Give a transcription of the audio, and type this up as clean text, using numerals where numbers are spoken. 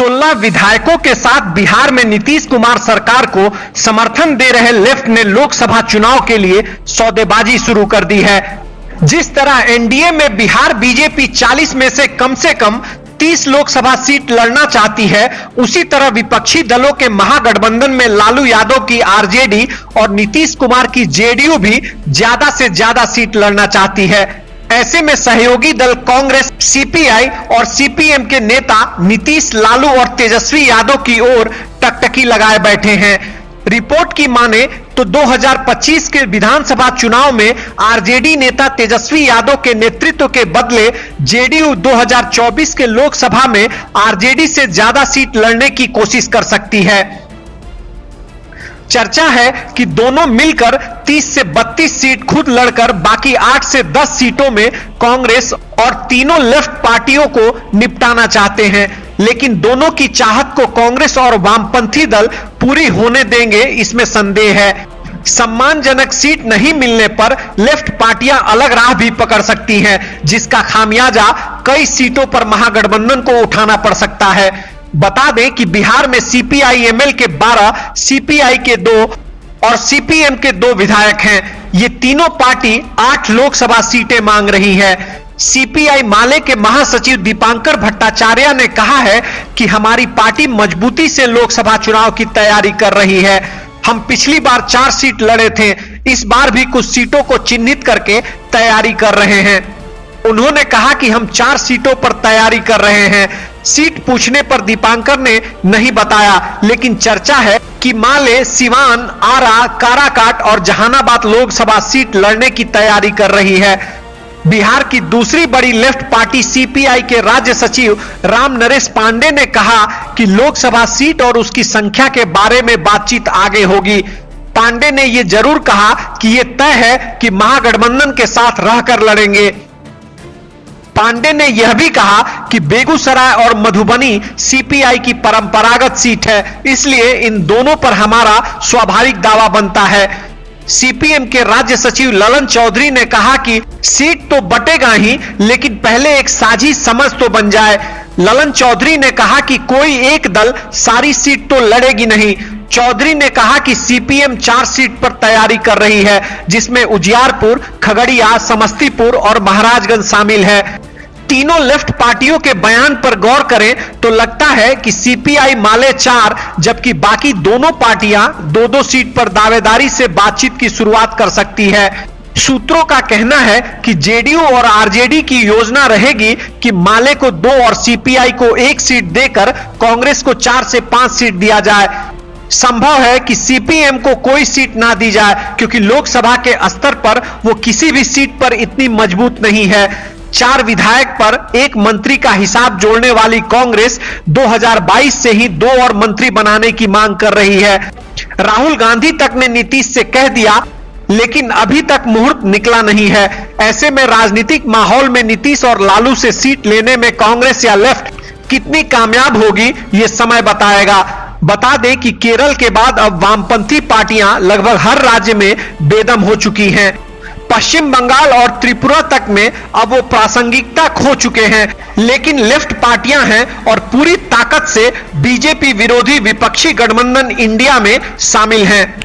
16 विधायकों के साथ बिहार में नीतीश कुमार सरकार को समर्थन दे रहे लेफ्ट ने लोकसभा चुनाव के लिए सौदेबाजी शुरू कर दी है। जिस तरह एनडीए में बिहार बीजेपी 40 में से कम 30 लोकसभा सीट लड़ना चाहती है, उसी तरह विपक्षी दलों के महागठबंधन में लालू यादव की आरजेडी और नीतीश कुमार की जेडीयू भी ज्यादा से ज्यादा सीट लड़ना चाहती है। ऐसे में सहयोगी दल कांग्रेस, सीपीआई और सीपीएम के नेता नीतीश, लालू और तेजस्वी यादव की ओर टकटकी लगाए बैठे हैं। रिपोर्ट की माने तो 2025 के विधानसभा चुनाव में आरजेडी नेता तेजस्वी यादव के नेतृत्व के बदले जेडीयू 2024 के लोकसभा में आरजेडी से ज्यादा सीट लड़ने की कोशिश कर सकती है। चर्चा है कि दोनों मिलकर 30 से 32 सीट खुद लड़कर बाकी 8 से 10 सीटों में कांग्रेस और तीनों लेफ्ट पार्टियों को निपटाना चाहते हैं, लेकिन दोनों की चाहत को कांग्रेस और वामपंथी दल पूरी होने देंगे, इसमें संदेह है। सम्मानजनक सीट नहीं मिलने पर लेफ्ट पार्टियां अलग राह भी पकड़ सकती हैं, जिसका खामियाजा कई सीटों पर महागठबंधन को उठाना पड़ सकता है। बता दें कि बिहार में सीपीआई-एमएल के 12, सीपीआई के 2 और सीपीएम के 2 विधायक हैं। ये तीनों पार्टी 8 लोकसभा सीटें मांग रही है। सीपीआई माले के महासचिव दीपांकर भट्टाचार्य ने कहा है कि हमारी पार्टी मजबूती से लोकसभा चुनाव की तैयारी कर रही है। हम पिछली बार 4 सीट लड़े थे, इस बार भी कुछ सीटों को चिन्हित करके तैयारी कर रहे हैं। उन्होंने कहा कि हम 4 सीटों पर तैयारी कर रहे हैं। सीट पूछने पर दीपांकर ने नहीं बताया, लेकिन चर्चा है कि माले सिवान, आरा, काराकाट और जहानाबाद लोकसभा सीट लड़ने की तैयारी कर रही है। बिहार की दूसरी बड़ी लेफ्ट पार्टी सीपीआई के राज्य सचिव राम नरेश पांडे ने कहा कि लोकसभा सीट और उसकी संख्या के बारे में बातचीत आगे होगी। पांडे ने यह जरूर कहा कि यह तय है कि महागठबंधन के साथ रहकर लड़ेंगे। पांडे ने यह भी कहा कि बेगूसराय और मधुबनी सीपीआई की परंपरागत सीट है, इसलिए इन दोनों पर हमारा स्वाभाविक दावा बनता है। सीपीएम के राज्य सचिव ललन चौधरी ने कहा कि सीट तो बटेगा ही, लेकिन पहले एक साझी समझ तो बन जाए। ललन चौधरी ने कहा कि कोई एक दल सारी सीट तो लड़ेगी नहीं। चौधरी ने कहा कि सीपीएम 4 सीट पर तैयारी कर रही है, जिसमें उजियारपुर, खगड़िया, समस्तीपुर और महाराजगंज शामिल है। तीनों लेफ्ट पार्टियों के बयान पर गौर करें तो लगता है कि सीपीआई माले 4, जबकि बाकी दोनों पार्टियां 2-2 सीट पर दावेदारी से बातचीत की शुरुआत कर सकती है। सूत्रों का कहना है कि जेडीयू और आरजेडी की योजना रहेगी कि माले को 2 और सीपीआई को 1 सीट देकर कांग्रेस को 4 से 5 सीट दिया जाए। संभव है कि सीपीएम को कोई सीट ना दी जाए, क्योंकि लोकसभा के स्तर पर वो किसी भी सीट पर इतनी मजबूत नहीं है। 4 विधायक पर 1 मंत्री का हिसाब जोड़ने वाली कांग्रेस 2022 से ही 2 और मंत्री बनाने की मांग कर रही है। राहुल गांधी तक ने नीतीश से कह दिया, लेकिन अभी तक मुहूर्त निकला नहीं है। ऐसे में राजनीतिक माहौल में नीतीश और लालू से सीट लेने में कांग्रेस या लेफ्ट कितनी कामयाब होगी, यह समय बताएगा। बता दें कि केरल के बाद अब वामपंथी पार्टियां लगभग हर राज्य में बेदम हो चुकी हैं। पश्चिम बंगाल और त्रिपुरा तक में अब वो प्रासंगिकता खो चुके हैं, लेकिन लेफ्ट पार्टियां हैं और पूरी ताकत से बीजेपी विरोधी विपक्षी गठबंधन इंडिया में शामिल हैं।